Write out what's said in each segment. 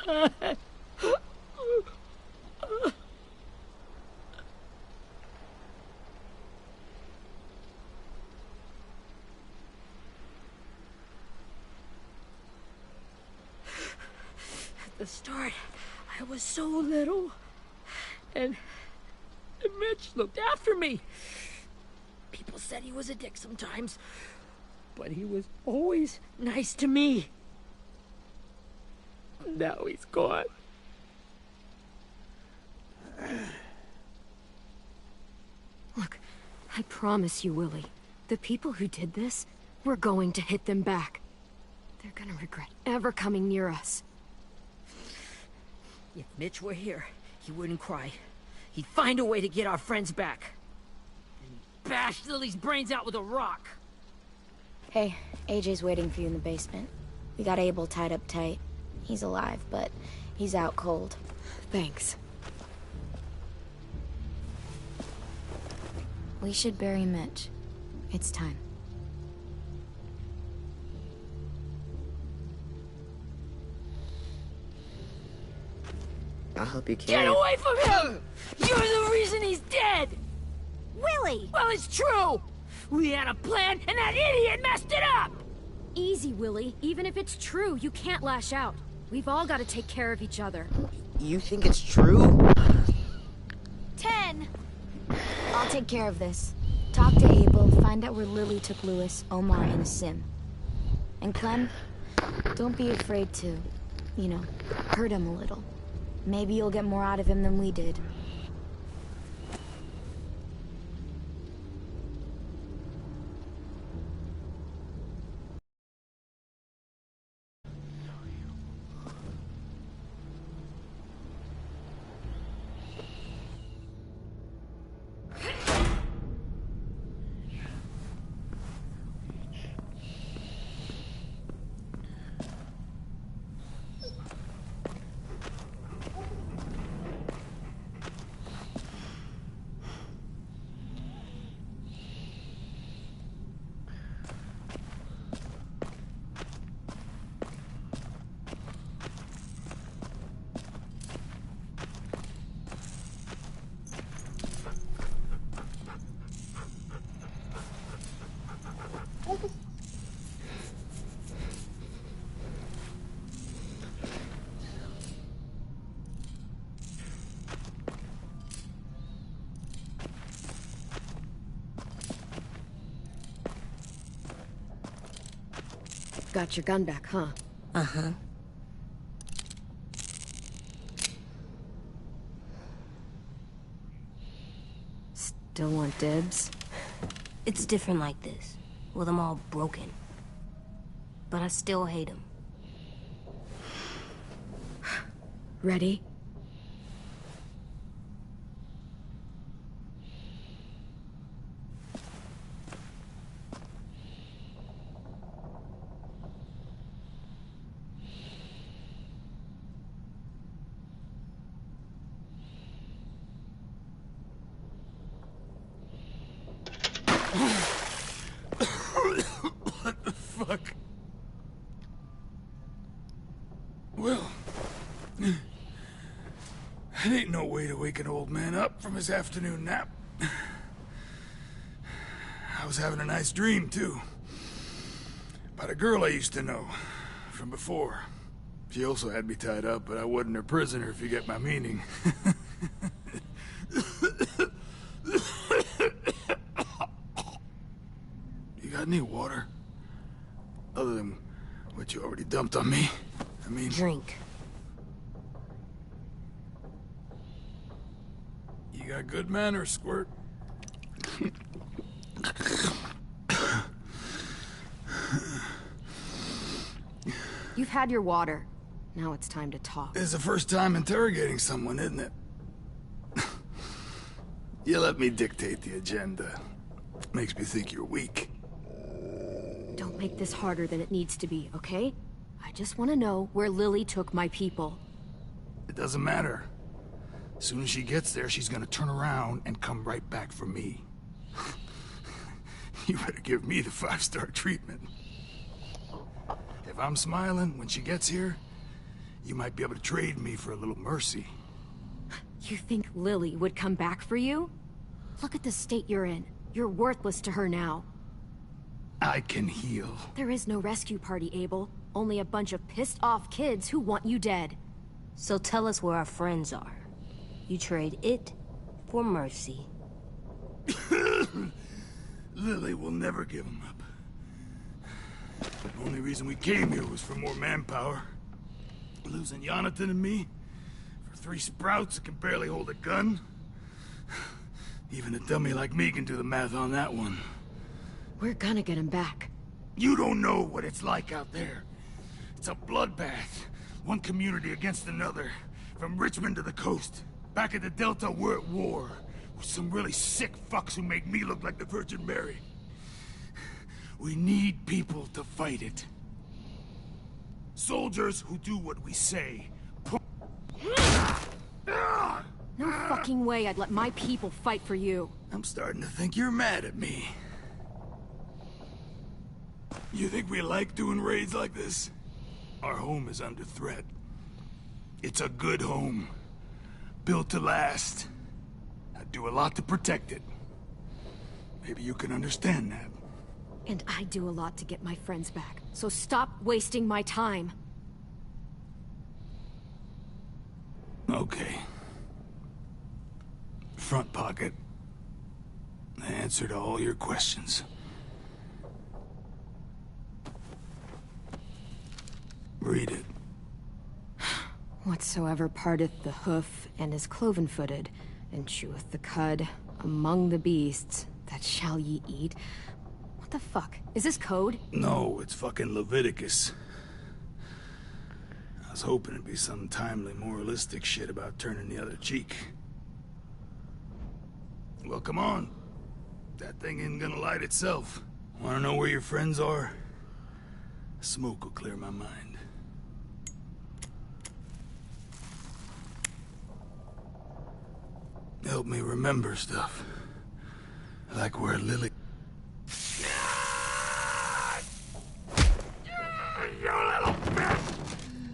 At the start, I was so little, and Mitch looked after me. People said he was a dick sometimes, but he was always nice to me. Now he's gone. Look, I promise you, Willie, the people who did this, we're going to hit them back. They're gonna regret ever coming near us. If Mitch were here, he wouldn't cry. He'd find a way to get our friends back. And he'd bash Lily's brains out with a rock. Hey, AJ's waiting for you in the basement. We got Abel tied up tight. He's alive, but he's out cold. Thanks. We should bury Mitch. It's time. I'll help you carry. Get away from him! You're the reason he's dead! Willie! Well, it's true! We had a plan, and that idiot messed it up! Easy, Willie. Even if it's true, you can't lash out. We've all got to take care of each other. You think it's true? 10! I'll take care of this. Talk to Abel, find out where Lily took Lewis, Omar, and Sim. And Clem, don't be afraid to, you know, hurt him a little. Maybe you'll get more out of him than we did. Got your gun back, huh? Uh-huh. Still want dibs? It's different like this, with them all broken. But I still hate him. Ready? What the fuck? Well, that ain't no way to wake an old man up from his afternoon nap. I was having a nice dream, too. About a girl I used to know from before. She also had me tied up, but I wasn't her prisoner, if you get my meaning. You got any water? Other than what you already dumped on me? I mean... Drink. You got good manners, Squirt. You've had your water. Now it's time to talk. It's the first time interrogating someone, isn't it? You let me dictate the agenda. Makes me think you're weak. Don't make this harder than it needs to be, okay? I just want to know where Lily took my people. It doesn't matter. As soon as she gets there, she's gonna turn around and come right back for me. You better give me the 5-star treatment. If I'm smiling when she gets here, you might be able to trade me for a little mercy. You think Lily would come back for you? Look at the state you're in. You're worthless to her now. I can heal. There is no rescue party, Abel. Only a bunch of pissed-off kids who want you dead. So tell us where our friends are. You trade it for mercy. Lily will never give him up. The only reason we came here was for more manpower. Losing Jonathan and me for 3 sprouts that can barely hold a gun. Even a dummy like me can do the math on that one. We're gonna get him back. You don't know what it's like out there. It's a bloodbath. One community against another. From Richmond to the coast. Back at the Delta, we're at war. With some really sick fucks who make me look like the Virgin Mary. We need people to fight it. Soldiers who do what we say. No fucking way I'd let my people fight for you. I'm starting to think you're mad at me. You think we like doing raids like this? Our home is under threat. It's a good home. Built to last. I'd do a lot to protect it. Maybe you can understand that. And I do a lot to get my friends back. So stop wasting my time. Okay. Front pocket. The answer to all your questions. Read it. Whatsoever parteth the hoof and is cloven-footed, and cheweth the cud among the beasts, that shall ye eat. What the fuck? Is this code? No, it's fucking Leviticus. I was hoping it'd be some timely, moralistic shit about turning the other cheek. Well, come on. That thing ain't gonna light itself. Wanna know where your friends are? Smoke will clear my mind. Help me remember stuff. Like where Lily... You little bitch!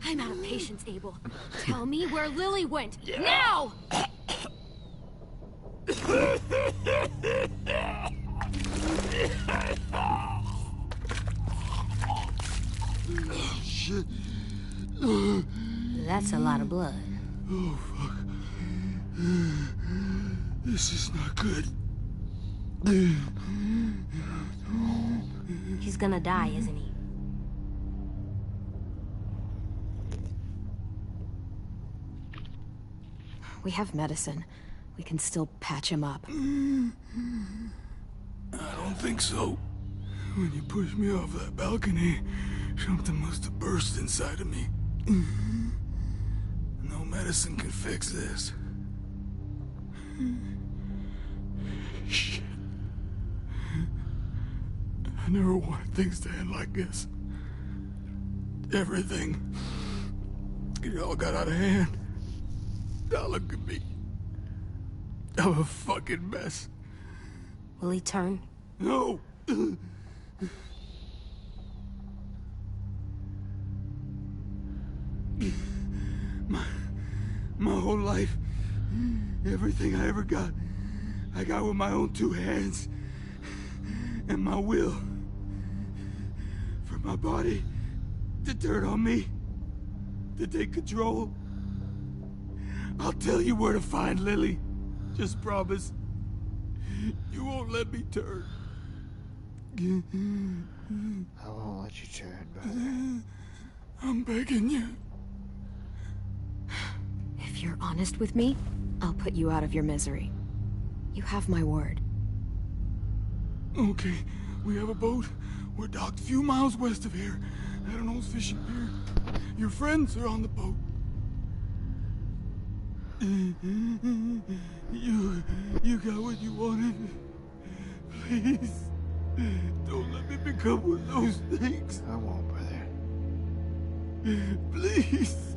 I'm out of patience, Abel. Tell me where Lily went. Now! Shit. That's a lot of blood. Oh, fuck. This is not good. He's gonna die, isn't he? We have medicine. We can still patch him up. I don't think so. When you pushed me off that balcony, something must have burst inside of me. No medicine can fix this. Shit. I never wanted things to end like this. Everything. It all got out of hand. Now look at me. I'm a fucking mess. Will he turn? No! My whole life, everything I ever got, I got with my own 2 hands. And my will. For my body to turn on me, to take control. I'll tell you where to find Lily. Just promise. You won't let me turn. I won't let you turn, brother. I'm begging you. If you're honest with me, I'll put you out of your misery. You have my word. Okay, we have a boat. We're docked a few miles west of here at an old fishing pier. Your friends are on the boat. You got what you wanted. Please, don't let me become one of those things. I won't, brother. Please,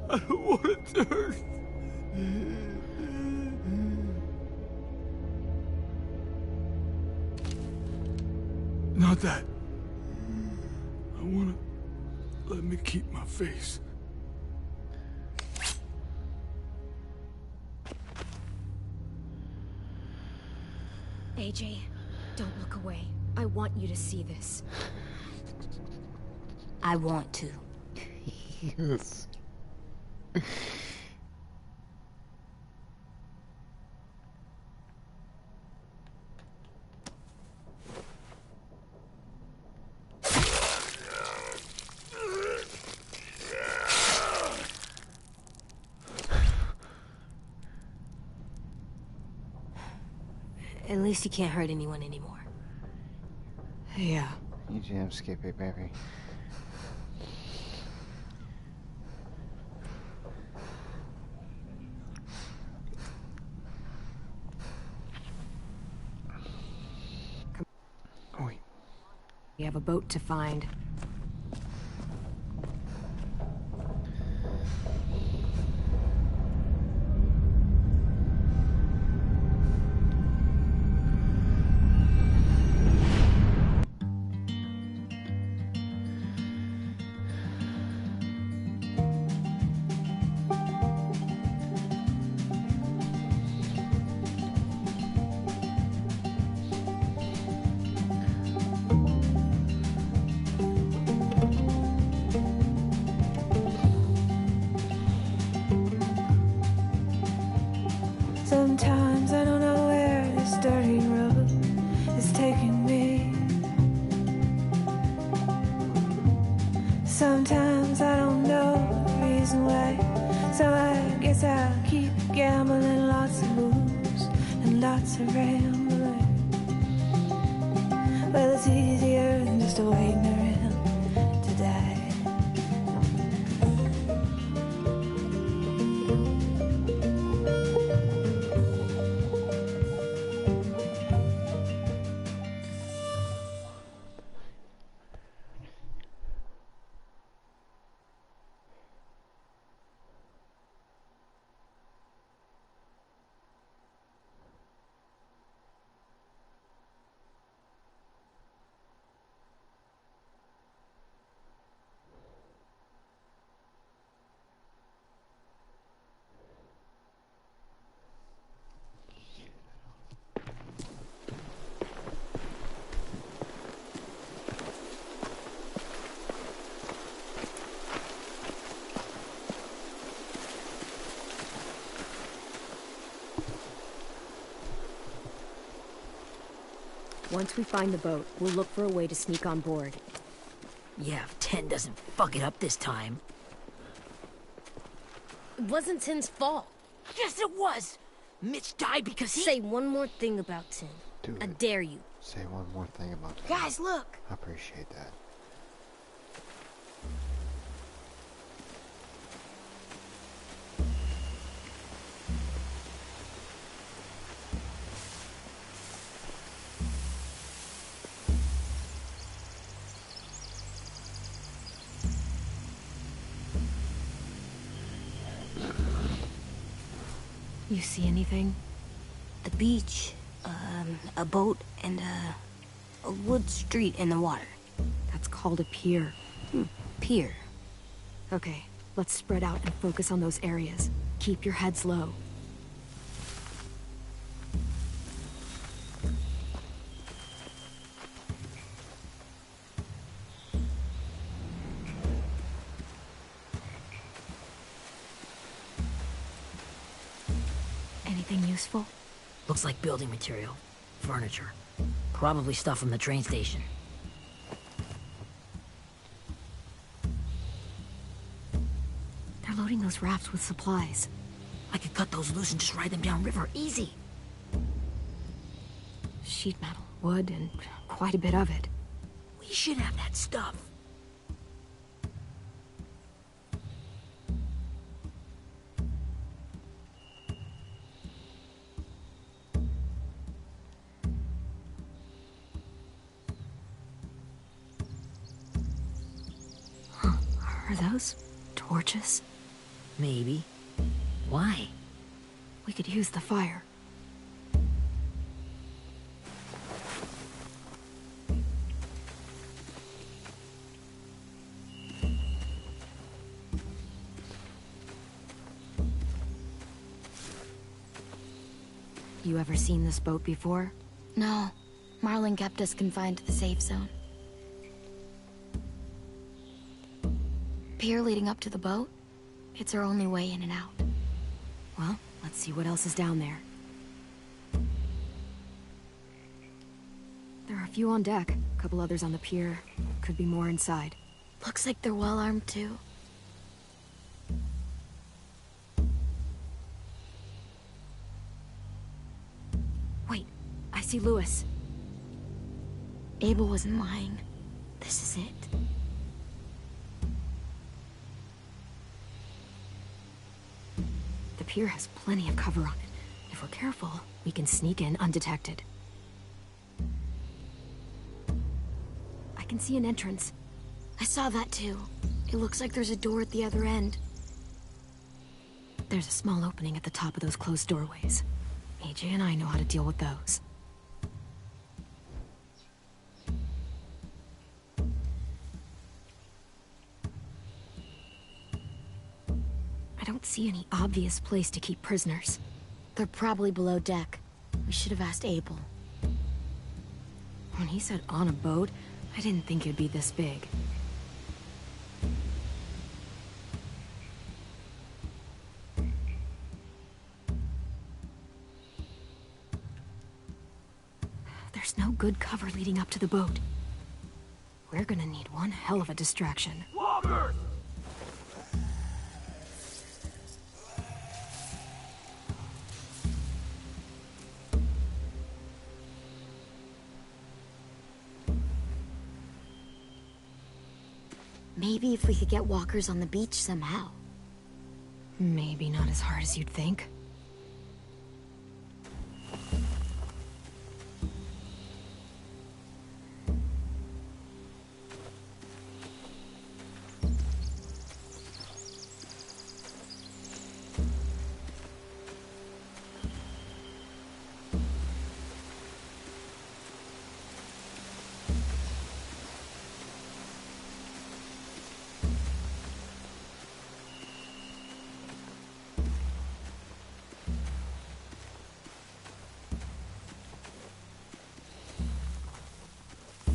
I don't want to turn. Not that. I wanna let me keep my face. AJ, don't look away. I want you to see this. I want to. Yes. At least you can't hurt anyone anymore. Yeah. You jam skippy, baby. Wait. We have a boat to find. Sometimes I don't know where this dirty road is taking me. Sometimes I don't know the reason why. So I guess I'll keep gambling, lots of moves and lots of rambling. Well, it's easier than just waiting around to die. Once we find the boat, we'll look for a way to sneak on board. Yeah, if 10 doesn't fuck it up this time. It wasn't Tin's fault. Yes, it was! Mitch died because he... Say one more thing about Tin. Do I it. dare you. Say one more thing about that. Guys, look! I appreciate that. You see anything? The beach, a boat, and a wood street in the water. That's called a pier. Pier. Okay, let's spread out and focus on those areas. Keep your heads low. Anything useful? Looks like building material. Furniture. Probably stuff from the train station. They're loading those rafts with supplies. I could cut those loose and just ride them downriver. Easy. Sheet metal, wood, and quite a bit of it. We should have that stuff. Are those torches? Maybe. Why? We could use the fire. You ever seen this boat before? No. Marlin kept us confined to the safe zone. Pier leading up to the boat? It's our only way in and out. Well, let's see what else is down there. There are a few on deck, a couple others on the pier. Could be more inside. Looks like they're well armed too. Wait, I see Lewis. Abel wasn't lying. This is it. The pier has plenty of cover on it. If we're careful, we can sneak in undetected. I can see an entrance. I saw that too. It looks like there's a door at the other end. There's a small opening at the top of those closed doorways. AJ and I know how to deal with those. I don't see any obvious place to keep prisoners. They're probably below deck. We should have asked Abel. When he said on a boat, I didn't think it'd be this big. There's no good cover leading up to the boat. We're gonna need one hell of a distraction. Walkers! Maybe if we could get walkers on the beach somehow. Maybe not as hard as you'd think.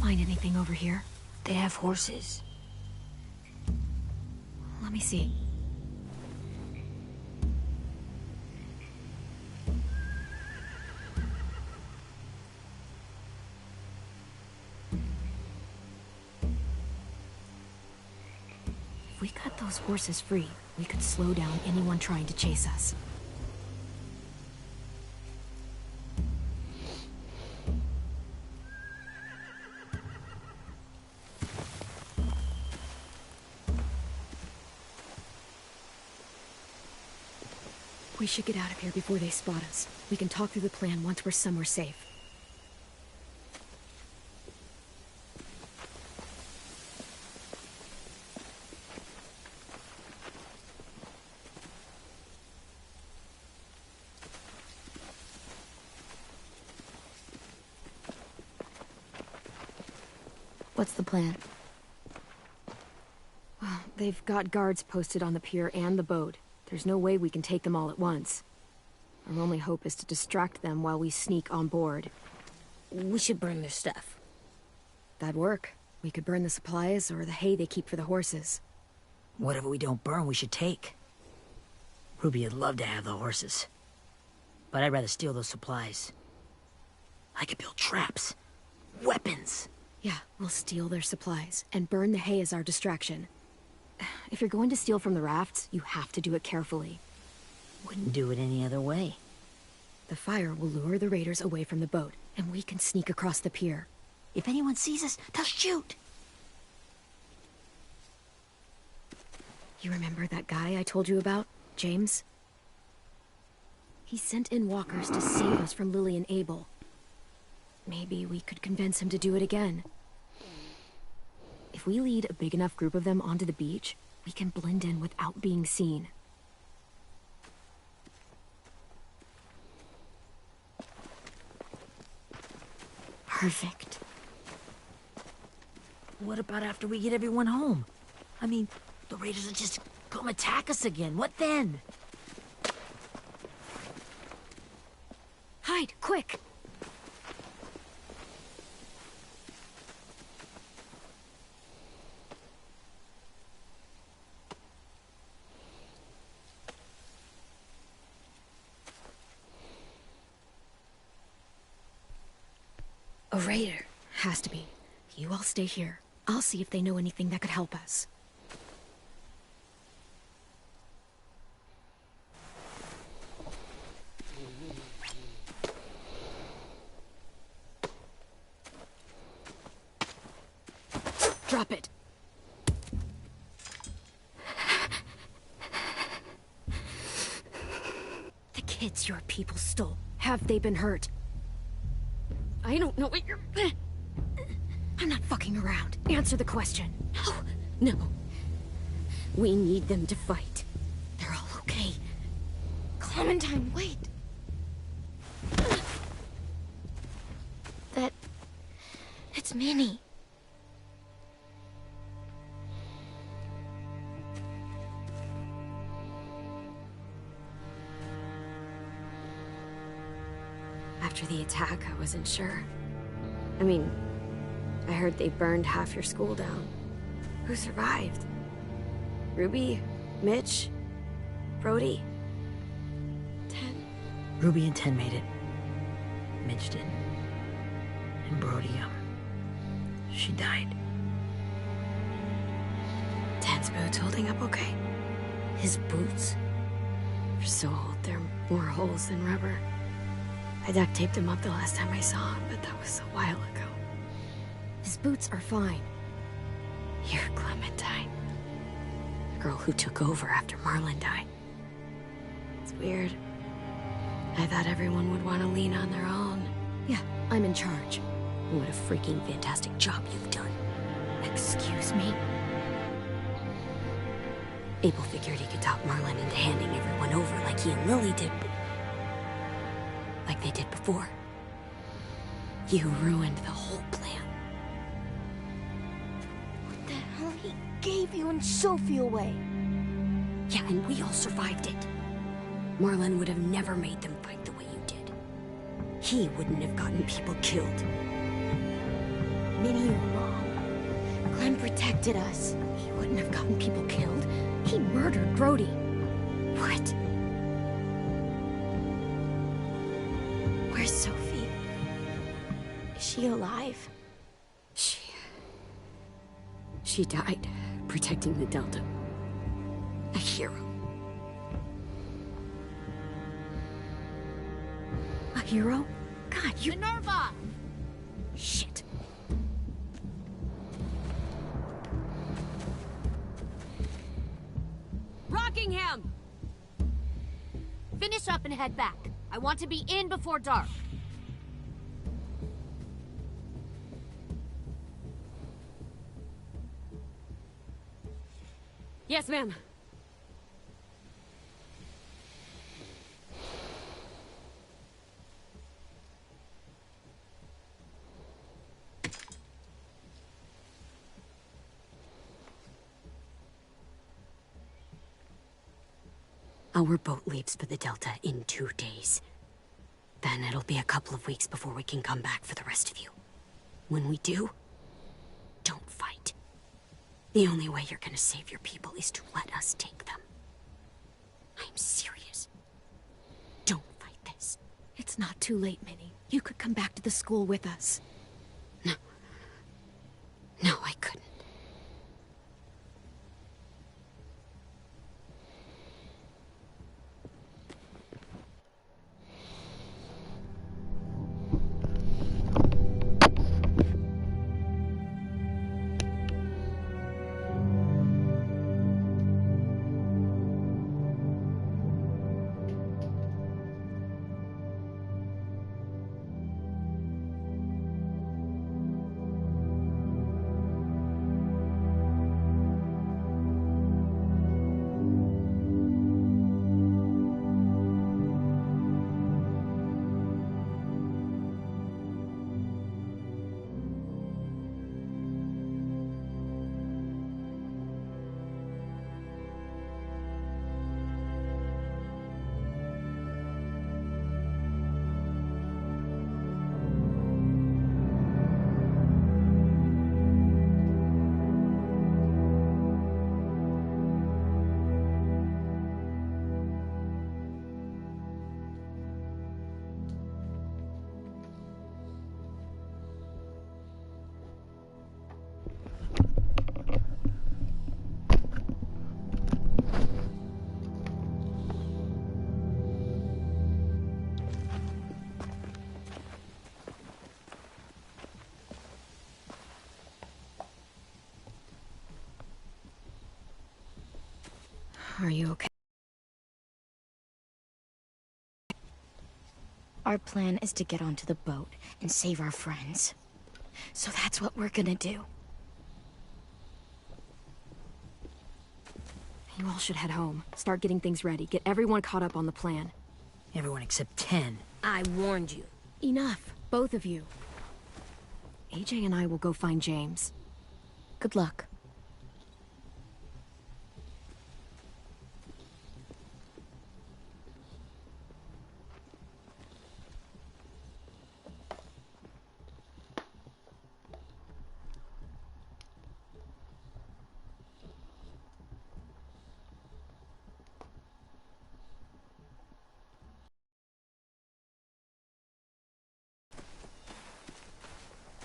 Find anything over here? They have horses. Let me see. If we cut those horses free, we could slow down anyone trying to chase us. We should get out of here before they spot us. We can talk through the plan once we're somewhere safe. What's the plan? Well, they've got guards posted on the pier and the boat. There's no way we can take them all at once. Our only hope is to distract them while we sneak on board. We should burn their stuff. That'd work. We could burn the supplies or the hay they keep for the horses. Whatever we don't burn, we should take. Ruby would love to have the horses. But I'd rather steal those supplies. I could build traps. Weapons. Yeah, we'll steal their supplies and burn the hay as our distraction. If you're going to steal from the rafts, you have to do it carefully. Wouldn't do it any other way. The fire will lure the raiders away from the boat, and we can sneak across the pier. If anyone sees us, they'll shoot. You remember that guy I told you about, James? He sent in walkers to save us from Lily and Abel. Maybe we could convince him to do it again. If we lead a big enough group of them onto the beach, we can blend in without being seen. Perfect. What about after we get everyone home? I mean, the raiders will just come attack us again. What then? Hide, quick! A raider. Has to be. You all stay here. I'll see if they know anything that could help us. Drop it. The kids your people stole. Have they been hurt? I don't know what you're... I'm not fucking around. Answer the question. No. No. We need them to fight. They're all okay. Clementine, wait. It's Minnie. After the attack, I wasn't sure. I mean, I heard they burned half your school down. Who survived? Ruby? Mitch? Brody? Ten? Ruby and Ten made it. Mitch didn't. And Brody, she died. Ten's boots holding up okay? His boots? They're so old, they're more holes than rubber. I duct taped him up the last time I saw him, but that was a while ago. His boots are fine. You're Clementine. The girl who took over after Marlon died. It's weird. I thought everyone would want to lean on their own. Yeah, I'm in charge. What a freaking fantastic job you've done. Excuse me? Abel figured he could talk Marlon into handing everyone over like he and Lily did, but... like they did before. You ruined the whole plan. What the hell? He gave you and Sophie away. Yeah, and we all survived it. Marlon would have never made them fight the way you did. He wouldn't have gotten people killed. Minnie, you're wrong. Clem protected us. He wouldn't have gotten people killed. He murdered Brody. What? Where's Sophie? Is she alive? She died protecting the Delta. A hero. A hero? God, you... Minerva! Shit. Rockingham! Finish up and head back. I want to be in before dark. Yes, ma'am. Our boat leaves for the Delta in 2 days. Then it'll be a couple of weeks before we can come back for the rest of you. When we do, don't fight. The only way you're gonna save your people is to let us take them. I'm serious. Don't fight this. It's not too late, Minnie. You could come back to the school with us. No. No, I couldn't. Are you okay? Our plan is to get onto the boat and save our friends. So that's what we're gonna do. You all should head home. Start getting things ready. Get everyone caught up on the plan. Everyone except 10. I warned you. Enough, both of you. AJ and I will go find James. Good luck.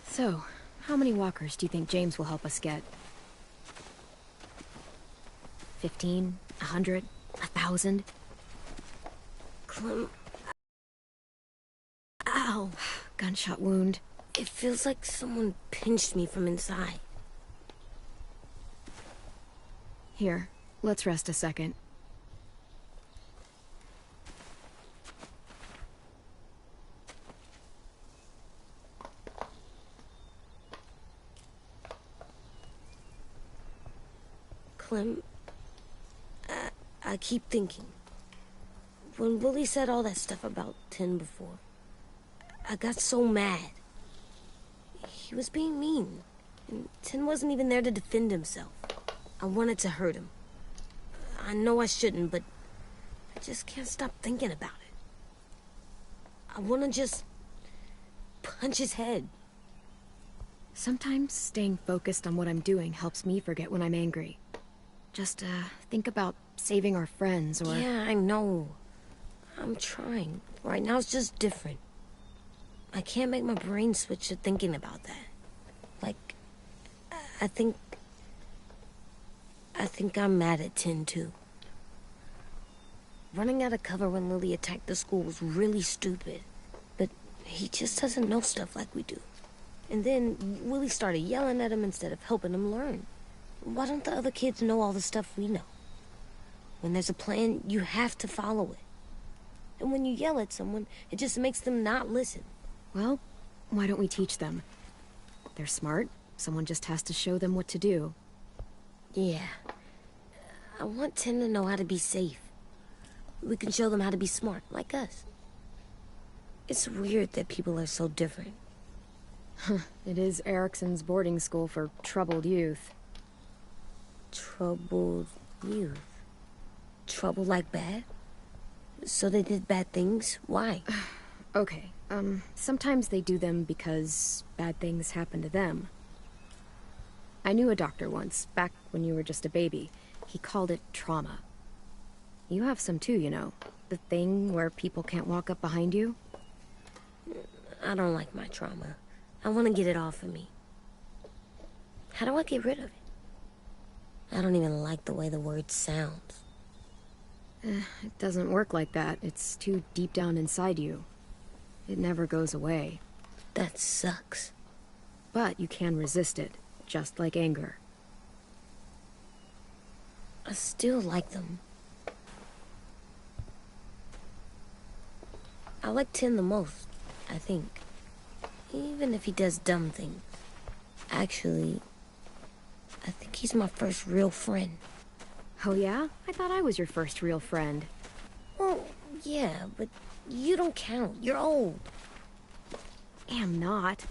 So, how many walkers do you think James will help us get? 15? 100? 1,000? Clem, Ow! Gunshot wound. it feels like someone pinched me from inside. Here, let's rest a second. Clem, I keep thinking. When Willie said all that stuff about 10 before, I got so mad. He was being mean, and 10 wasn't even there to defend himself. I wanted to hurt him. I know I shouldn't, but I just can't stop thinking about it. I want to just punch his head. Sometimes staying focused on what I'm doing helps me forget when I'm angry. Just, think about saving our friends, or... Yeah, I know. I'm trying. Right now it's just different. I can't make my brain switch to thinking about that. Like, I think I'm mad at 10 too. Running out of cover when Lily attacked the school was really stupid. But he just doesn't know stuff like we do. And then Willie started yelling at him instead of helping him learn. Why don't the other kids know all the stuff we know? When there's a plan, you have to follow it. And when you yell at someone, it just makes them not listen. Well, why don't we teach them? They're smart. Someone just has to show them what to do. Yeah. I want 10 to know how to be safe. We can show them how to be smart, like us. It's weird that people are so different. It is Erickson's boarding school for troubled youth. Troubled youth? Trouble like bad? So they did bad things? Why? Okay, sometimes they do them because bad things happen to them. I knew a doctor once, back when you were just a baby. He called it trauma. You have some too, you know. The thing where people can't walk up behind you. I don't like my trauma. I want to get it off of me. How do I get rid of it? I don't even like the way the word sounds. It doesn't work like that. It's too deep down inside you. It never goes away. That sucks. But you can resist it, just like anger. I still like them. I like 10 the most, I think. Even if he does dumb things. Actually, I think he's my first real friend. Oh yeah? I thought I was your first real friend. Well, yeah, but you don't count. You're old. Am not.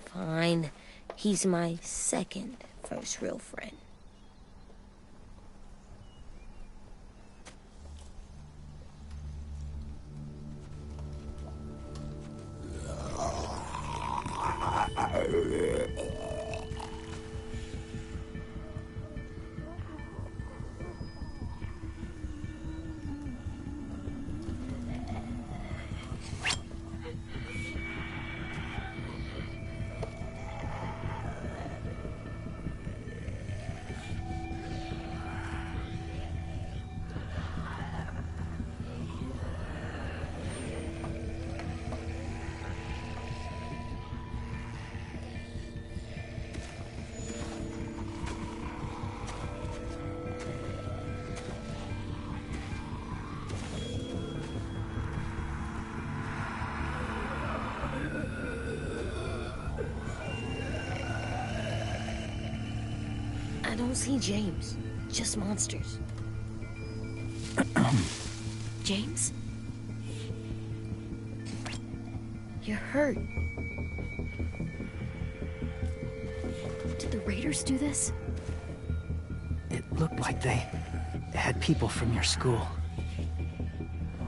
Fine. He's my second first real friend. don't see James. Just monsters. James? You're hurt. Did the raiders do this? It looked like they had people from your school.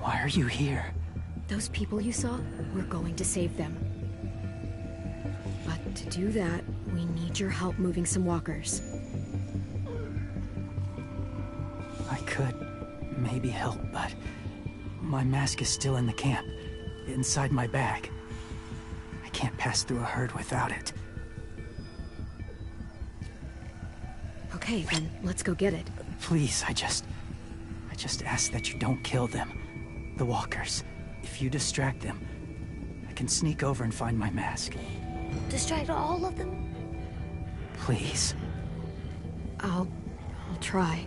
Why are you here? Those people you saw, we're going to save them. But to do that, we need your help moving some walkers. I could maybe help, but my mask is still in the camp, inside my bag. I can't pass through a herd without it. Okay, then let's go get it. Please, I just ask that you don't kill them. The walkers. If you distract them, I can sneak over and find my mask. Distract all of them? Please. I'll try.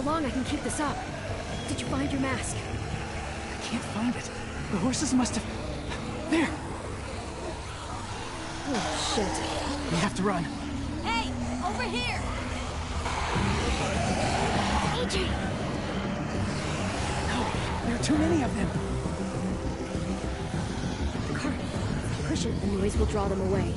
long I can keep this up. Did you find your mask? I can't find it. The horses must have... There! Oh, shit. We have to run. Hey, over here! AJ! No, there are too many of them. Car, push it. The noise will draw them away.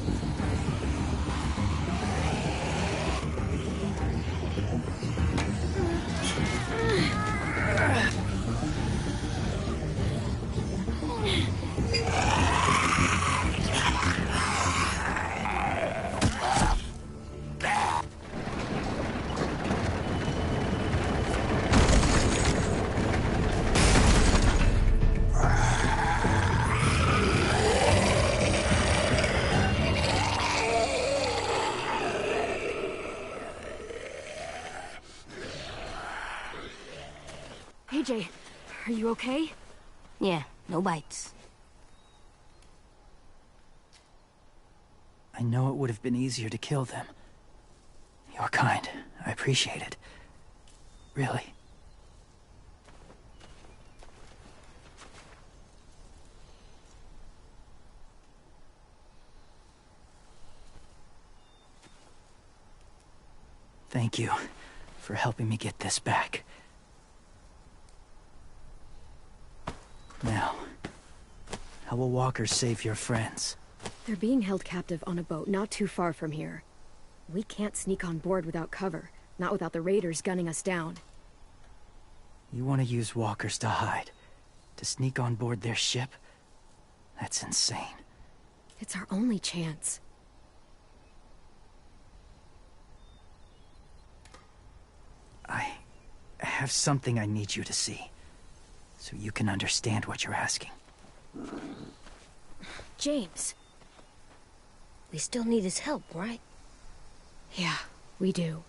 AJ, are you okay? Yeah, no bites. I know it would have been easier to kill them. You're kind. I appreciate it. Really. Thank you for helping me get this back. Now, how will walkers save your friends? They're being held captive on a boat not too far from here. We can't sneak on board without cover, not without the raiders gunning us down. You want to use walkers to hide? To sneak on board their ship? That's insane. It's our only chance. I have something I need you to see, so you can understand what you're asking. James. We still need his help, right? Yeah, we do.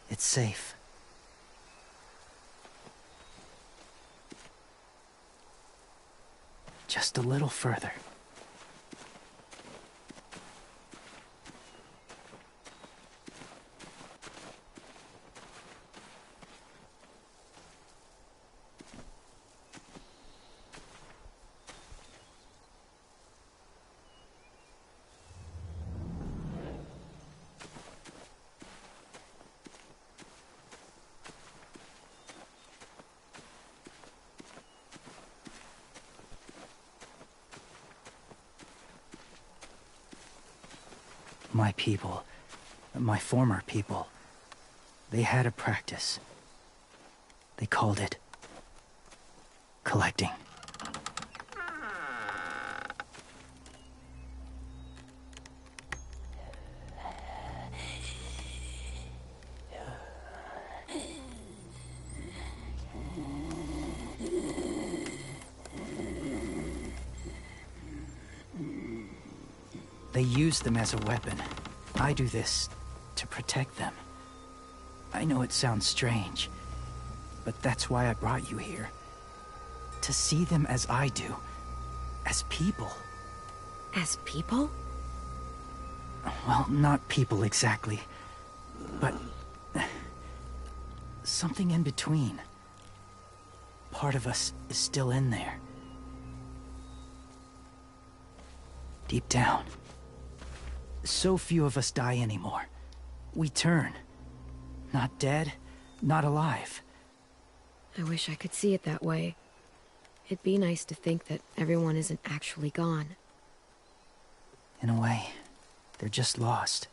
It's safe. Just a little further. My people, my former people, they had a practice. They called it collecting. They use them as a weapon. I do this to protect them. I know it sounds strange, but that's why I brought you here. To see them as I do. As people. As people? Well, not people exactly, but something in between. Part of us is still in there. Deep down. So few of us die anymore. We turn. Not dead, not alive. I wish I could see it that way. It'd be nice to think that everyone isn't actually gone. In a way, they're just lost.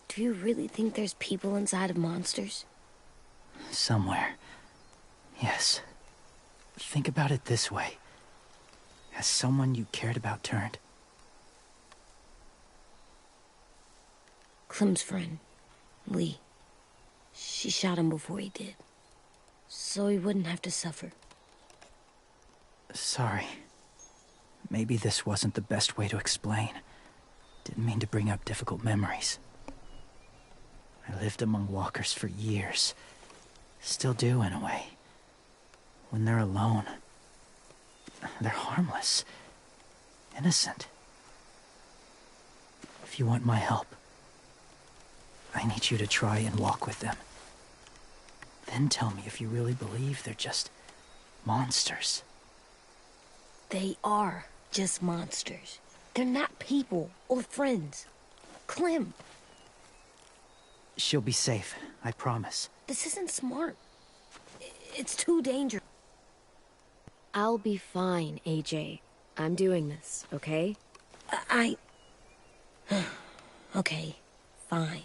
Do you really think there's people inside of monsters? Somewhere. Yes. Think about it this way. Has someone you cared about turned? Clem's friend, Lee. She shot him before he did. So he wouldn't have to suffer. Sorry. Maybe this wasn't the best way to explain. Didn't mean to bring up difficult memories. I lived among walkers for years. Still do, in a way. When they're alone, they're harmless. Innocent. If you want my help, I need you to try and walk with them. Then tell me if you really believe they're just monsters. They are just monsters. They're not people or friends. Clem, She'll be safe, I promise. this isn't smart. It's too dangerous. I'll be fine, AJ. I'm doing this, okay? Okay, fine.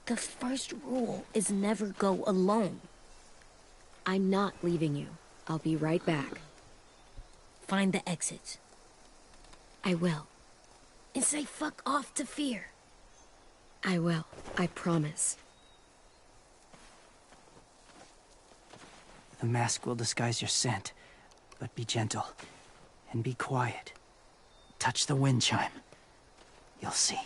The first rule is never go alone. I'm not leaving you. I'll be right back. Find the exits. I will. And say fuck off to fear. I will. I promise. The mask will disguise your scent, but be gentle and be quiet. Touch the wind chime. You'll see.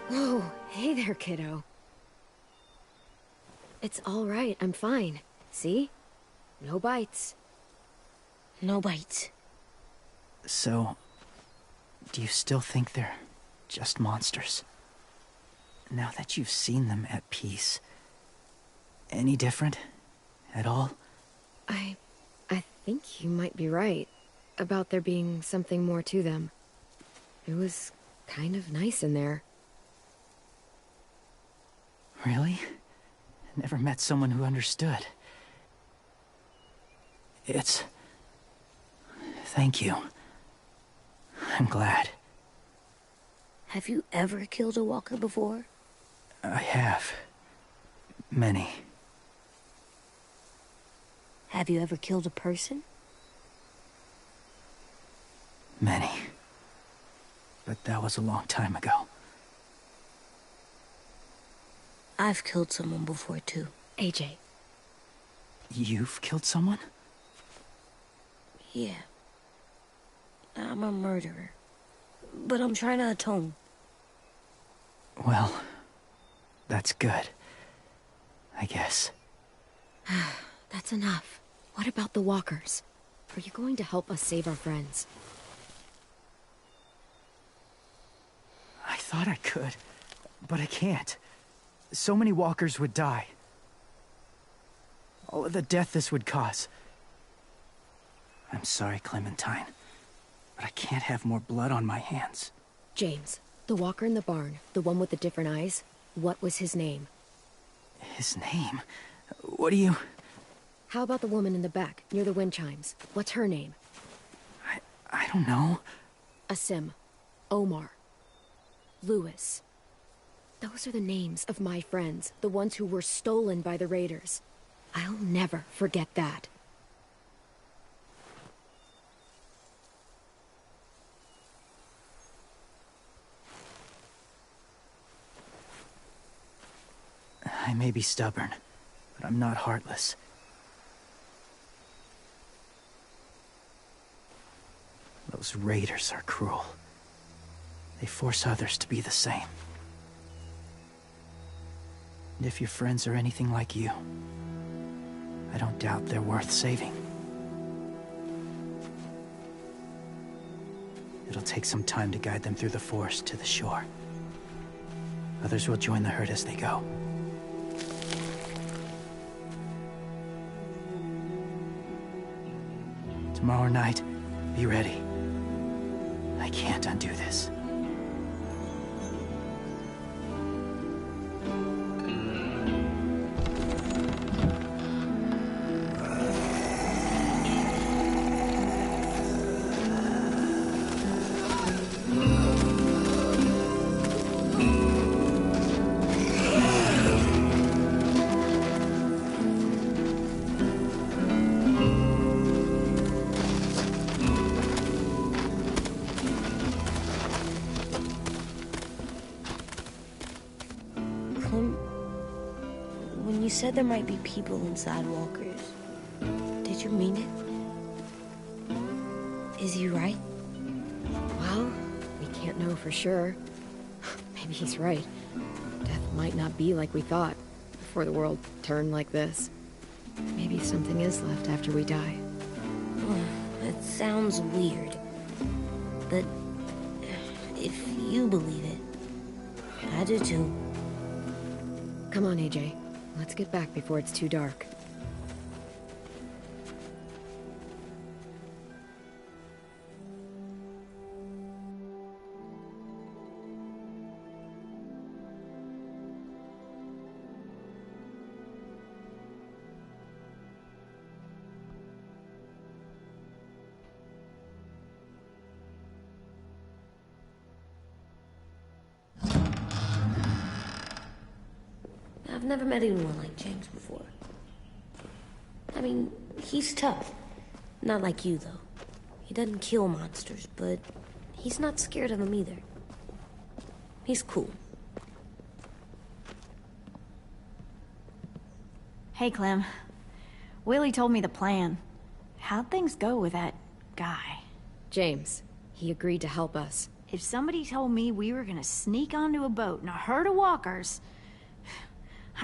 Whoa, hey there, kiddo. It's all right, I'm fine. See? No bites. No bites. So, do you still think they're just monsters? Now that you've seen them at peace, any different at all? I think you might be right about there being something more to them. It was kind of nice in there. Really? Never met someone who understood. Thank you. I'm glad. Have you ever killed a walker before? I have. Many. Have you ever killed a person? Many. But that was a long time ago. I've killed someone before, too. AJ. You've killed someone? Yeah. I'm a murderer. But I'm trying to atone. Well, That's good. I guess. That's enough. What about the walkers? Are you going to help us save our friends? I thought I could, but I can't. So many walkers would die. All of the death this would cause. I'm sorry, Clementine, but I can't have more blood on my hands. James, the walker in the barn, the one with the different eyes, what was his name? His name? What do you... How about the woman in the back, near the wind chimes? What's her name? I don't know. Asim. Omar. Lewis. Those are the names of my friends, the ones who were stolen by the raiders. I'll never forget that. I may be stubborn, but I'm not heartless. Those raiders are cruel. They force others to be the same. And if your friends are anything like you, I don't doubt they're worth saving. It'll take some time to guide them through the forest to the shore. Others will join the herd as they go. Tomorrow night, be ready. I can't undo this. When you said there might be people inside walkers, did you mean it? Is he right? Well, we can't know for sure. Maybe he's right. Death might not be like we thought, before the world turned like this. Maybe something is left after we die. It sounds weird. But if you believe it, I do too. Come on, AJ. Let's get back before it's too dark. I've never met anyone like James before. I mean, he's tough. Not like you, though. He doesn't kill monsters, but he's not scared of them either. He's cool. Hey, Clem. Willie told me the plan. How'd things go with that guy? James. He agreed to help us. If somebody told me we were gonna sneak onto a boat in a herd of walkers,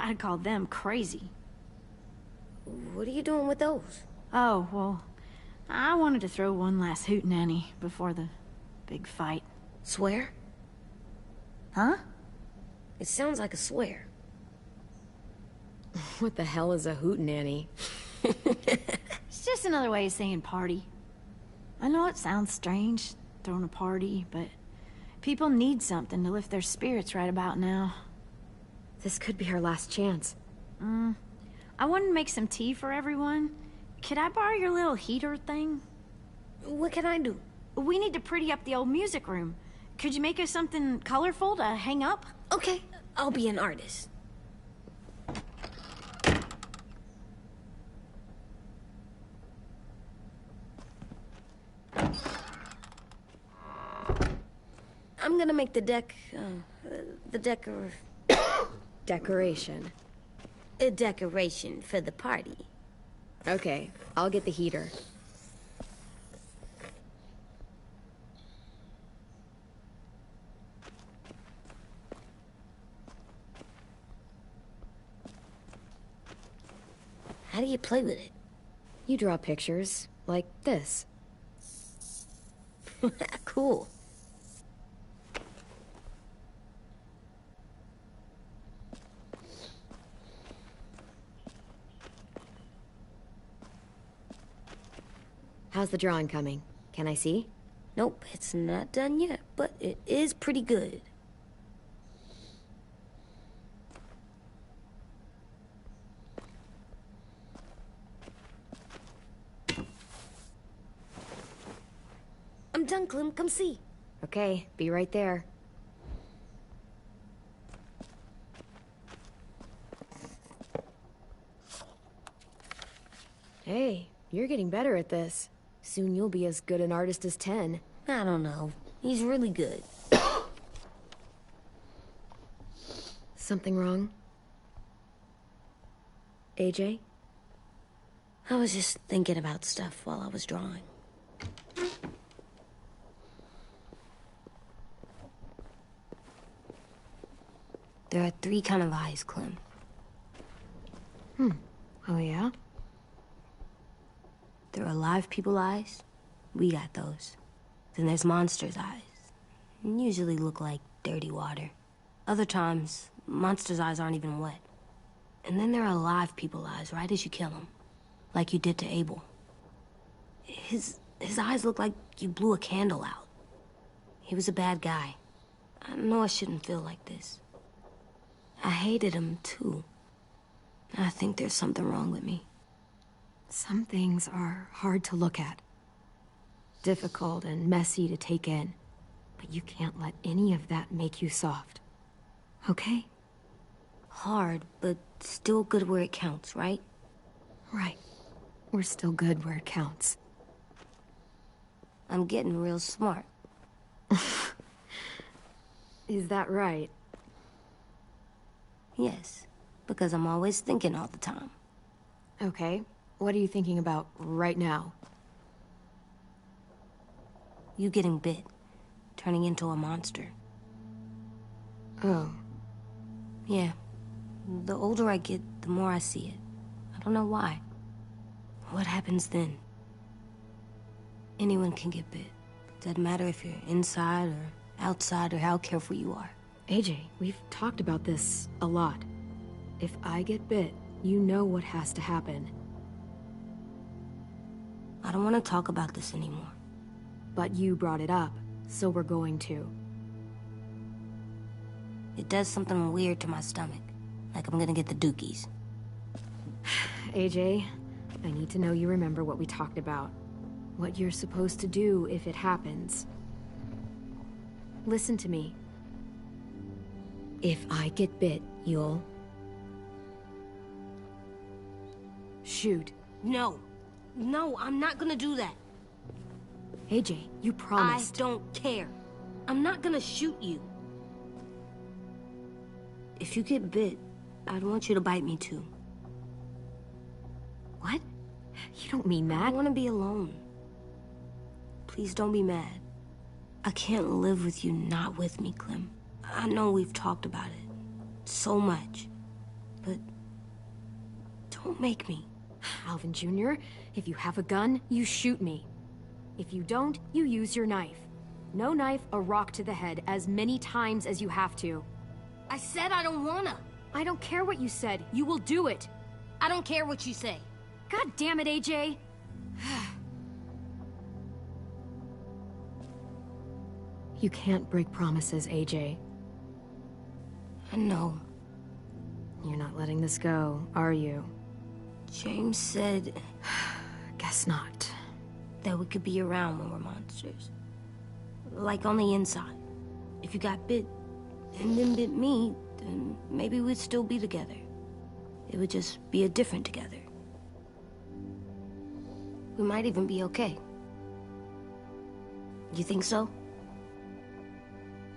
I'd call them crazy. What are you doing with those? Oh, well, I wanted to throw one last hootenanny before the big fight. Swear? Huh? It sounds like a swear. What the hell is a hootenanny? It's just another way of saying party. I know it sounds strange, throwing a party, but people need something to lift their spirits right about now. This could be our last chance. I wanted to make some tea for everyone. Could I borrow your little heater thing? What can I do? We need to pretty up the old music room. Could you make us something colorful to hang up? Okay, I'll be an artist. I'm gonna make the Decoration. a decoration for the party. Okay, I'll get the heater. How do you play with it? You draw pictures, like this. Cool. How's the drawing coming? Can I see? Nope, it's not done yet, but it is pretty good. I'm done, Clem. Come see. Okay, be right there. Hey, you're getting better at this. Soon you'll be as good an artist as 10. I don't know. He's really good. Something wrong? AJ? I was just thinking about stuff while I was drawing. There are 3 kind of eyes, Clem. Oh yeah? There are live people eyes. We got those. Then there's monsters' eyes. Usually look like dirty water. Other times, monsters' eyes aren't even wet. And then there are live people eyes right as you kill them. Like you did to Abel. His eyes look like you blew a candle out. He was a bad guy. I know I shouldn't feel like this. I hated him, too. I think there's something wrong with me. Some things are hard to look at. Difficult and messy to take in. But you can't let any of that make you soft. Okay? Hard, but still good where it counts, right? Right. We're still good where it counts. I'm getting real smart. Is that right? Yes, because I'm always thinking all the time. Okay. What are you thinking about right now? You getting bit, turning into a monster. Oh. Yeah. The older I get, the more I see it. I don't know why. What happens then? Anyone can get bit. Doesn't matter if you're inside or outside or how careful you are. AJ, we've talked about this a lot. If I get bit, you know what has to happen. I don't want to talk about this anymore. But you brought it up, so we're going to. It does something weird to my stomach. Like I'm gonna get the dookies. AJ, I need to know you remember what we talked about. What you're supposed to do if it happens. Listen to me. If I get bit, you'll... shoot. No. No, I'm not gonna do that. AJ, you promised. I don't care. I'm not gonna shoot you. If you get bit, I'd want you to bite me too. What? You don't mean that. I want to be alone. Please don't be mad. I can't live with you not with me, Clem. I know we've talked about it so much, but don't make me. Alvin Jr., if you have a gun, you shoot me. If you don't, you use your knife. No knife, a rock to the head, as many times as you have to. I said I don't wanna. I don't care what you said. You will do it. I don't care what you say. God damn it, AJ. You can't break promises, AJ. I know. You're not letting this go, are you? James said... Guess not. That we could be around when we're monsters. Like on the inside. If you got bit, and then bit me, then maybe we'd still be together. It would just be a different together. We might even be okay. You think so?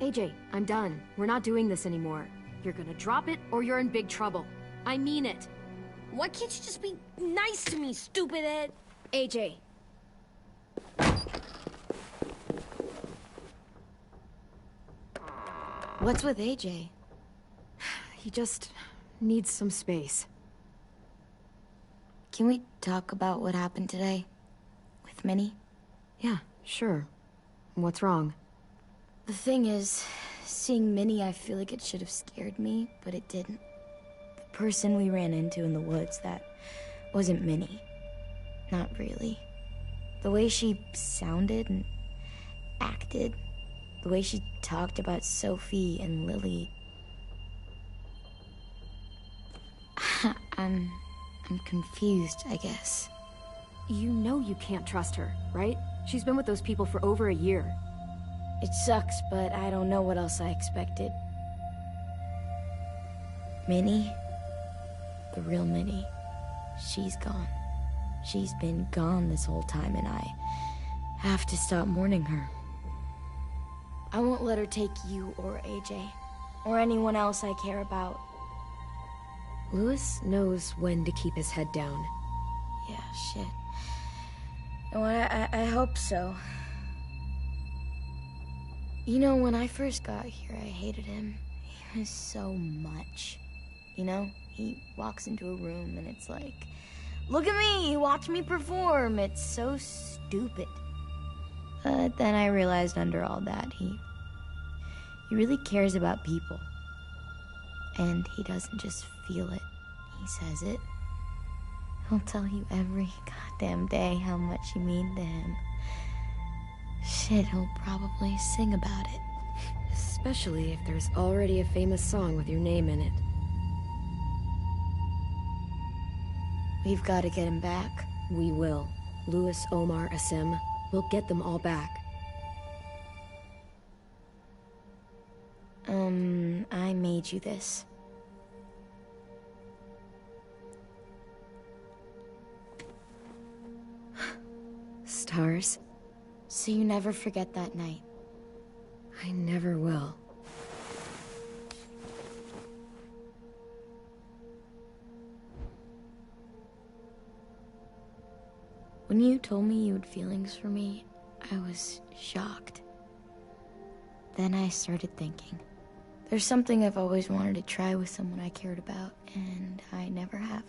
AJ, I'm done. We're not doing this anymore. You're gonna drop it, or you're in big trouble. I mean it. Why can't you just be nice to me, stupid Ed? AJ. What's with AJ? He just needs some space. can we talk about what happened today? With Minnie? Yeah, sure. What's wrong? The thing is, seeing Minnie, I feel like it should have scared me, but it didn't. The person we ran into in the woods, that wasn't Minnie. Not really. The way she sounded and acted, the way she talked about Sophie and Lily. I'm confused, I guess. You know you can't trust her, right? She's been with those people for over a year. It sucks, but I don't know what else I expected. Minnie? The real Minnie. She's gone. She's been gone this whole time, and I have to stop mourning her. I won't let her take you or AJ, or anyone else I care about. Louis knows when to keep his head down. Yeah, shit. No, I hope so. You know, when I first got here, I hated him. He was so much. You know, he walks into a room and it's like, look at me, watch me perform. It's so stupid. But then I realized under all that, he really cares about people. And he doesn't just feel it, he says it. He'll tell you every goddamn day how much you mean to him. Shit, he'll probably sing about it. Especially if there's already a famous song with your name in it. We've got to get him back. We will. Louis, Omar, Asim. We'll get them all back. I made you this. Stars? So you never forget that night. I never will. When you told me you had feelings for me, I was shocked. Then I started thinking. There's something I've always wanted to try with someone I cared about, and I never have.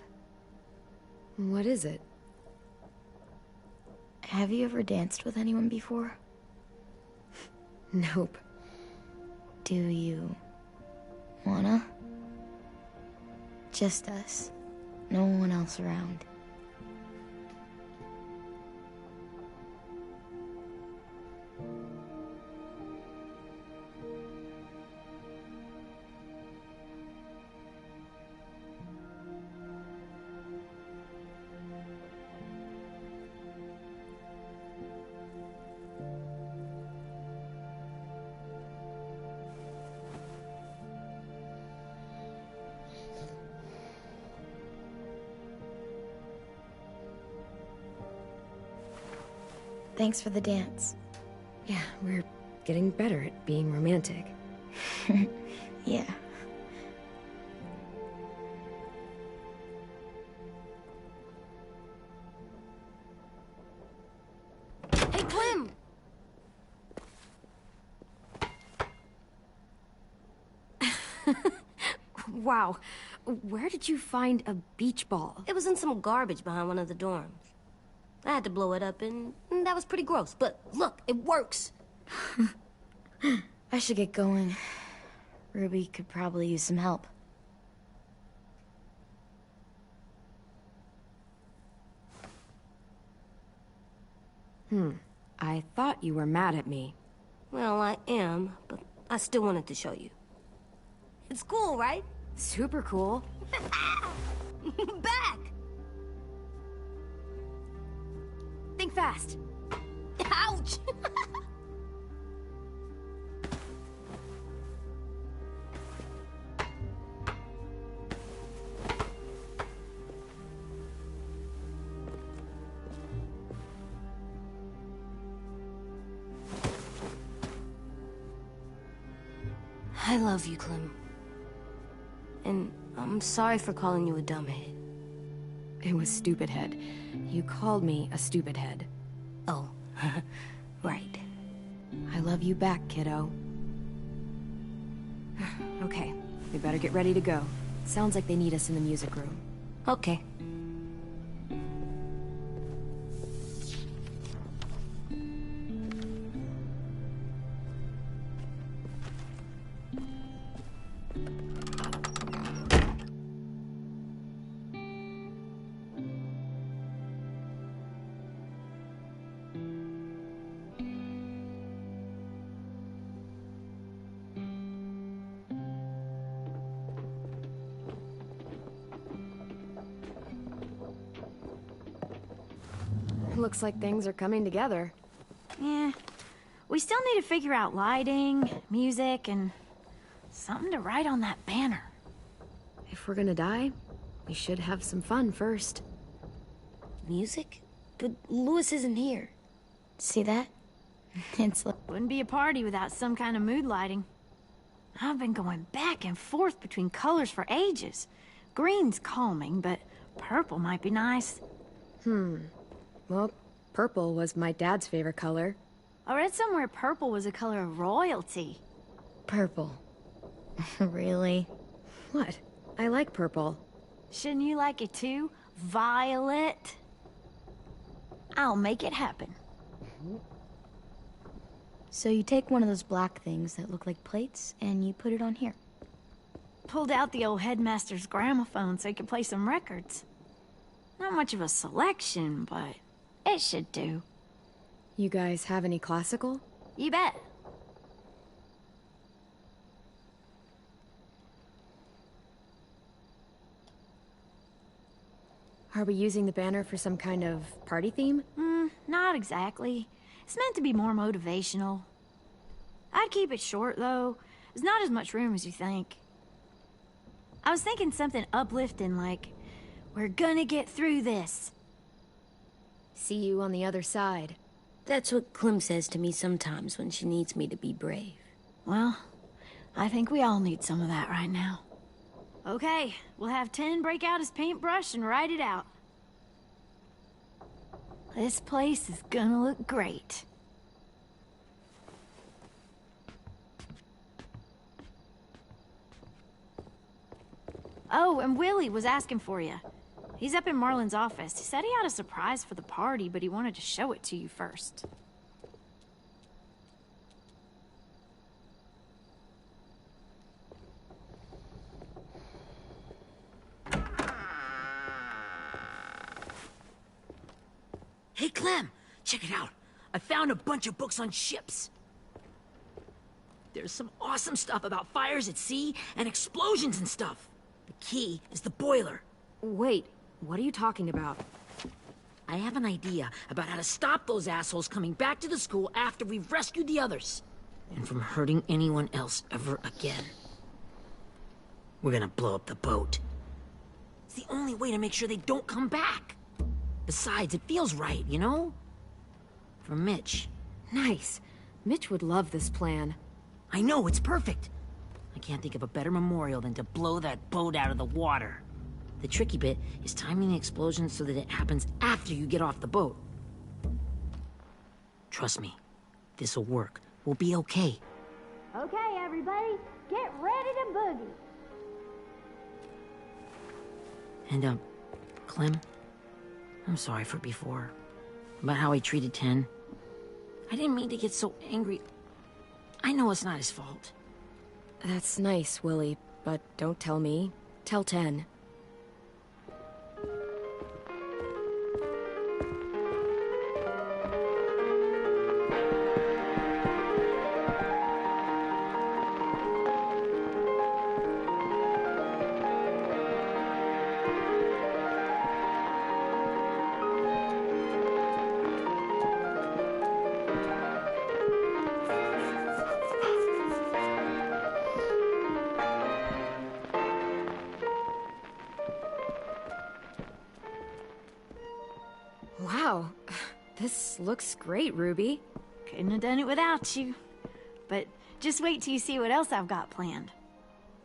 What is it? Have you ever danced with anyone before? Nope. Do you wanna? Just us. No one else around. Thanks for the dance. Yeah, we're getting better at being romantic. Yeah. Hey, Clem! Wow. Where did you find a beach ball? It was in some garbage behind one of the dorms. I had to blow it up, and that was pretty gross. But look, it works. I should get going. Ruby could probably use some help. I thought you were mad at me. Well, I am, but I still wanted to show you. It's cool, right? Super cool. Back! Think fast. Ouch! I love you, Clem. And I'm sorry for calling you a dumbhead. It was stupid head. You called me a stupid head. Oh, right. I love you back, kiddo. Okay, we better get ready to go. Sounds like they need us in the music room. Okay. Looks like things are coming together. Yeah. We still need to figure out lighting, music, and something to write on that banner. If we're gonna die, we should have some fun first. Music? But Louis isn't here. See that? It's like... Wouldn't be a party without some kind of mood lighting. I've been going back and forth between colors for ages. Green's calming, but purple might be nice. Well, purple was my dad's favorite color. I read somewhere purple was a color of royalty. Purple. Really? What? I like purple. Shouldn't you like it too? Violet? I'll make it happen. So you take one of those black things that look like plates, and you put it on here. Pulled out the old headmaster's gramophone so he could play some records. Not much of a selection, but it should do. You guys have any classical? You bet. Are we using the banner for some kind of party theme? Not exactly. It's meant to be more motivational. I'd keep it short, though. There's not as much room as you think. I was thinking something uplifting like, "We're gonna get through this." See you on the other side. That's what Clem says to me sometimes when she needs me to be brave. Well, I think we all need some of that right now. Okay, we'll have 10 break out his paintbrush and write it out. This place is gonna look great. Oh, and Willie was asking for you. He's up in Marlin's office. He said he had a surprise for the party, but he wanted to show it to you first. Hey, Clem, check it out. I found a bunch of books on ships. There's some awesome stuff about fires at sea and explosions and stuff. The key is the boiler. Wait, what are you talking about? I have an idea about how to stop those assholes coming back to the school after we've rescued the others. And from hurting anyone else ever again. We're gonna blow up the boat. It's the only way to make sure they don't come back. Besides, it feels right, you know? For Mitch. Nice. Mitch would love this plan. I know, it's perfect. I can't think of a better memorial than to blow that boat out of the water. The tricky bit is timing the explosion so that it happens after you get off the boat. Trust me, this'll work. We'll be okay. Okay, everybody, get ready to boogie. And, Clem, I'm sorry for before. About how I treated Ten. I didn't mean to get so angry. I know it's not his fault. That's nice, Willie, but don't tell me. Tell 10. Wow, this looks great, Ruby. Couldn't have done it without you. But just wait till you see what else I've got planned.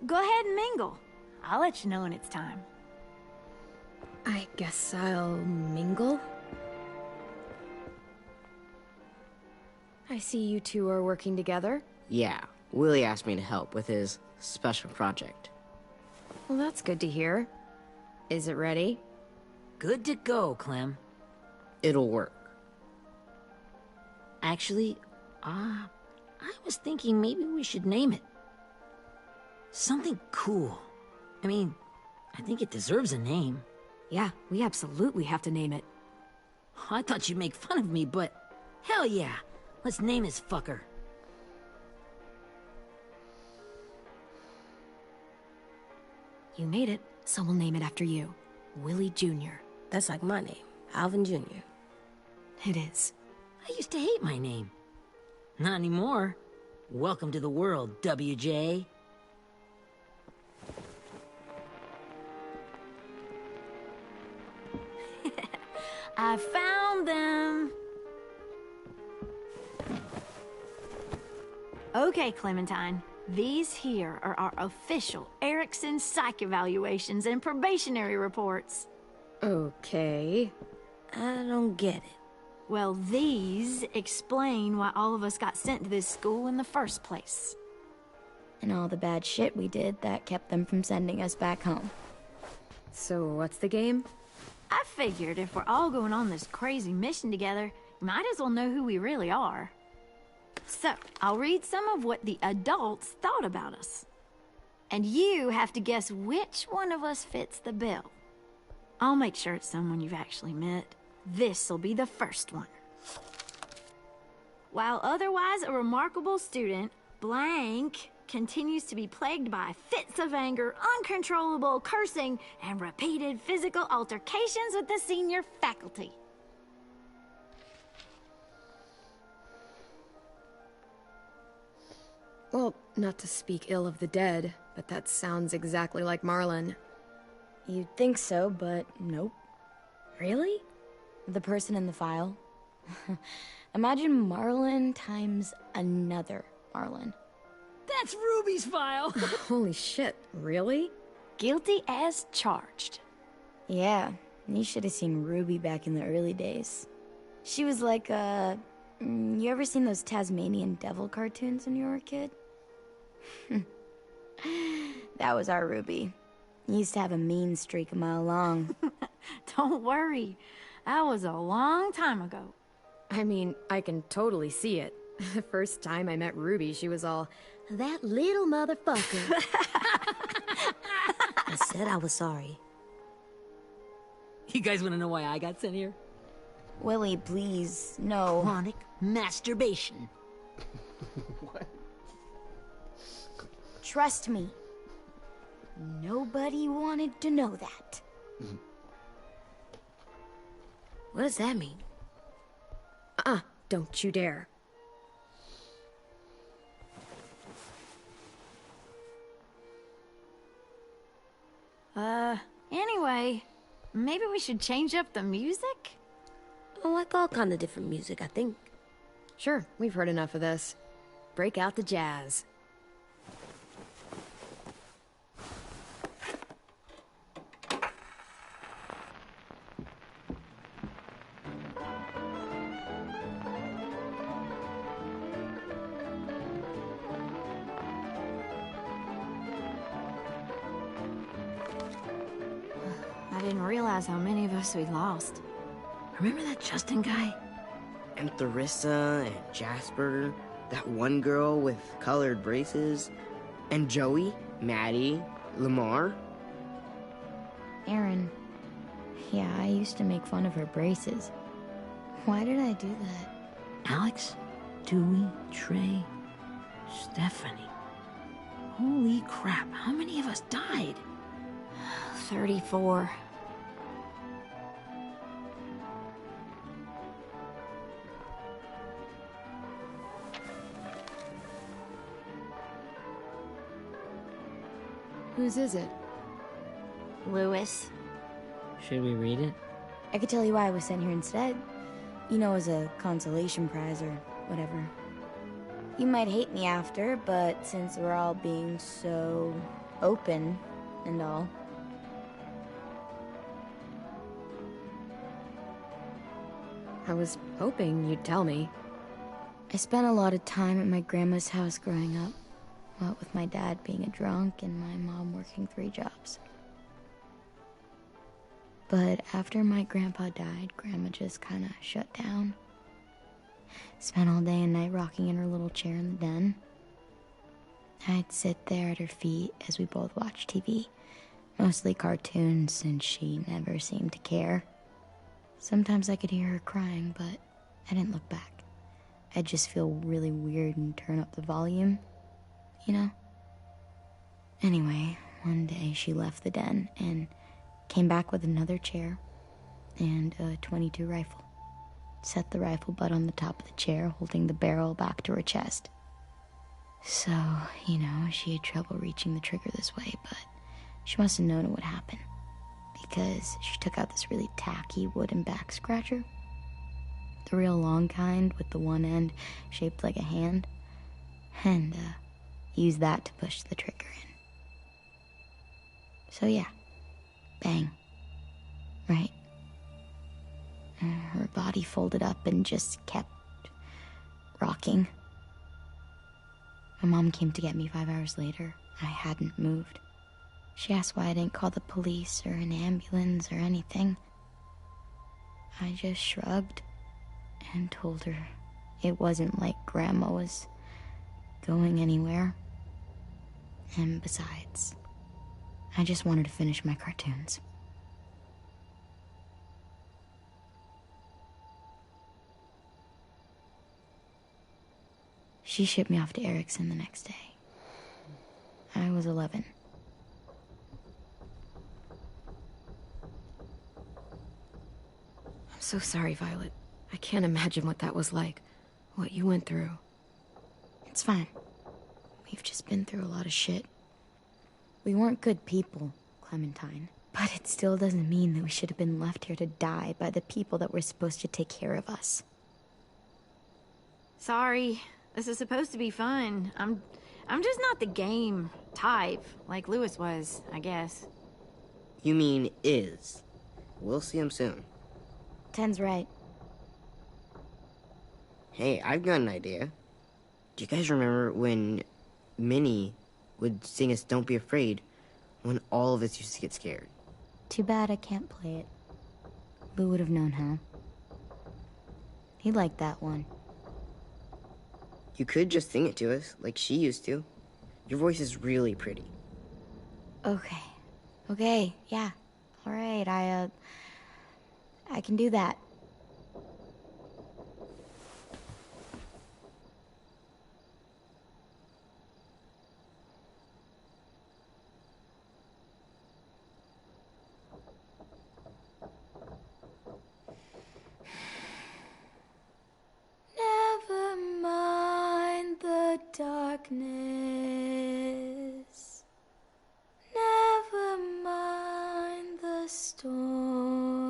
Go ahead and mingle. I'll let you know when it's time. I guess I'll mingle? I see you two are working together. Yeah, Willie asked me to help with his special project. Well, that's good to hear. Is it ready? Good to go, Clem. It'll work. Actually, I was thinking maybe we should name it. Something cool. I mean, I think it deserves a name. Yeah, we absolutely have to name it. I thought you'd make fun of me, but hell yeah. Let's name this fucker. You made it, so we'll name it after you. Willie Jr. That's like my name, Alvin Jr. It is. I used to hate my name. Not anymore. Welcome to the world, WJ. I found them! Okay, Clementine. These here are our official Erickson psych evaluations and probationary reports. Okay. I don't get it. Well, these explain why all of us got sent to this school in the first place. And all the bad shit we did that kept them from sending us back home. So what's the game? I figured if we're all going on this crazy mission together, you might as well know who we really are. So, I'll read some of what the adults thought about us. And you have to guess which one of us fits the bill. I'll make sure it's someone you've actually met. This'll be the first one. While otherwise a remarkable student, blank continues to be plagued by fits of anger, uncontrollable cursing, and repeated physical altercations with the senior faculty. Well, not to speak ill of the dead, but that sounds exactly like Marlon. You'd think so, but nope. Really? The person in the file. Imagine Marlon times another Marlon. That's Ruby's file! Holy shit, really? Guilty as charged. Yeah, you should have seen Ruby back in the early days. She was like, you ever seen those Tasmanian devil cartoons when you were a kid? That was our Ruby. He used to have a mean streak a mile long. Don't worry. That was a long time ago. I mean, I can totally see it. The first time I met Ruby, she was all, "That little motherfucker." I said I was sorry. You guys want to know why I got sent here? Willie, please, no. Chronic masturbation. What? Trust me. Nobody wanted to know that. What does that mean? Don't you dare. Anyway, maybe we should change up the music? I like all kind of different music, I think. Sure, we've heard enough of this. Break out the jazz. I didn't realize how many of us we'd lost. Remember that Justin guy? And Theresa and Jasper, that one girl with colored braces, and Joey, Maddie, Lamar. Aaron. Yeah, I used to make fun of her braces. Why did I do that? Alex, Dewey, Trey, Stephanie. Holy crap, how many of us died? 34. Whose is it? Lewis. Should we read it? I could tell you why I was sent here instead. You know, as a consolation prize or whatever. You might hate me after, but since we're all being so open and all. I was hoping you'd tell me. I spent a lot of time at my grandma's house growing up. What with my dad being a drunk and my mom working 3 jobs. But after my grandpa died, Grandma just kind of shut down. Spent all day and night rocking in her little chair in the den. I'd sit there at her feet as we both watched TV. Mostly cartoons, since she never seemed to care. Sometimes I could hear her crying, but I didn't look back. I'd just feel really weird and turn up the volume, you know? Anyway, one day she left the den and came back with another chair and a .22 rifle. Set the rifle butt on the top of the chair, holding the barrel back to her chest. So, you know, she had trouble reaching the trigger this way, but she must have known it would happen, because she took out this really tacky wooden back scratcher. The real long kind with the one end shaped like a hand, and used that to push the trigger in. So yeah, bang, right? Her body folded up and just kept rocking. My mom came to get me 5 hours later. I hadn't moved. She asked why I didn't call the police or an ambulance or anything. I just shrugged and told her it wasn't like Grandma was going anywhere. And besides, I just wanted to finish my cartoons. She shipped me off to Erickson the next day. I was 11. I'm so sorry, Violet. I can't imagine what that was like. What you went through. It's fine. We've just been through a lot of shit. We weren't good people, Clementine. But it still doesn't mean that we should have been left here to die by the people that were supposed to take care of us. Sorry. This is supposed to be fun. I'm just not the game type, like Lewis was, I guess. You mean is. We'll see him soon. Ten's right. Hey, I've got an idea. Do you guys remember when Minnie would sing us Don't Be Afraid when all of us used to get scared? Too bad I can't play it. Lou would have known how. He liked that one. You could just sing it to us, like she used to. Your voice is really pretty. Okay. Okay, yeah. Alright, I can do that. Never mind the darkness. Never mind the storm.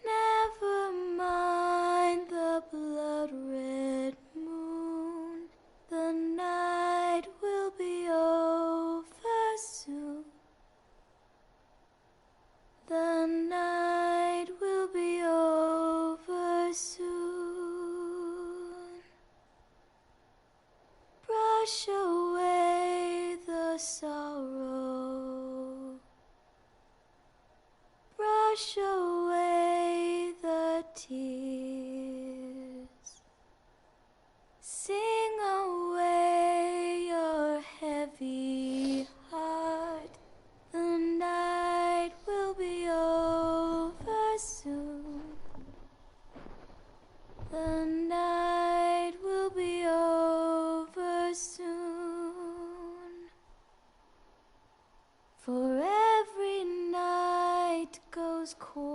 Never mind the blood-red moon. The night will be over soon. The night will be over soon. Brush away the sorrow. Brush away the tears. Sing away your heavy heart. The night will be over soon. The night will be over soon. For every night goes cold.